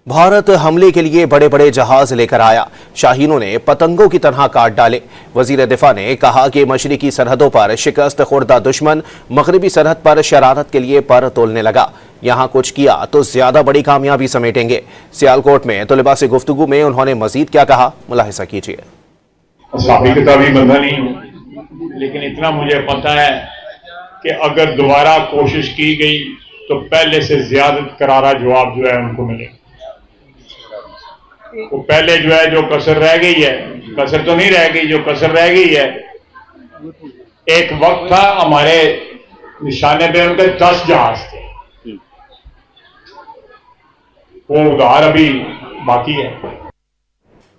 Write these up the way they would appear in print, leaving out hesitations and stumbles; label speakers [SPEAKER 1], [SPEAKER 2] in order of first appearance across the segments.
[SPEAKER 1] भारत हमले के लिए बड़े बड़े जहाज लेकर आया। शाहीनों ने पतंगों की तरह काट डाले। वजीर दिफा ने कहा कि मशरिकी सरहदों पर शिकस्त खुर्दा दुश्मन मगरबी सरहद पर शरारत के लिए पर तोलने लगा। यहाँ कुछ किया तो ज्यादा बड़ी कामयाबी समेटेंगे। सियालकोट में तलबा से गुफ्तगू में उन्होंने मजीद क्या कहा, मुलाहिजा कीजिए।
[SPEAKER 2] किताबी बंदा नहीं हूँ, लेकिन इतना मुझे पता है कि अगर दोबारा कोशिश की गई तो पहले से ज्यादा करारा जवाब जो है उनको मिलेगा। वो पहले जो है जो कसर रह गई है, कसर तो नहीं रह गई, जो कसर रह गई है, एक वक्त था हमारे निशाने पे उनके 10 जहाज थे, वो उधार अभी बाकी है।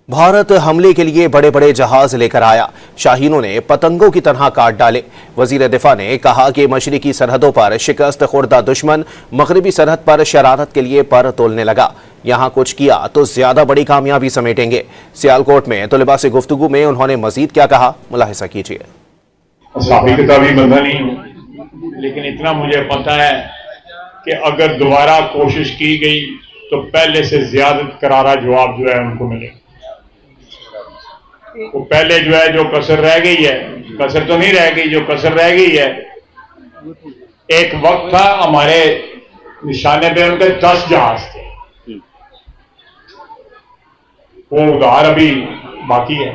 [SPEAKER 1] भारत हमले के लिए बड़े बड़े जहाज लेकर आया। शाहीनों ने पतंगों की तरह काट डाले। वजीर दिफा ने कहा कि मशरिकी सरहदों पर शिकस्त खुर्दा दुश्मन मगरबी सरहद पर शरारत के लिए पर तोलने लगा। यहाँ कुछ किया तो ज्यादा बड़ी कामयाबी समेटेंगे। सियालकोट में तलबा से गुफ्तगू में उन्होंने मजीद क्या कहा, मुलाहिजा कीजिए।
[SPEAKER 2] किताबी बंदा नहीं हूँ, लेकिन इतना मुझे पता है कि अगर दोबारा कोशिश की गई तो पहले से ज्यादा करारा जवाब जो है उनको मिलेगा। वो पहले जो है जो कसर रह गई है, कसर तो नहीं रह गई, जो कसर रह गई है, एक वक्त था हमारे निशाने पे उनके 10 जहाज थे, वो उधार अभी बाकी है।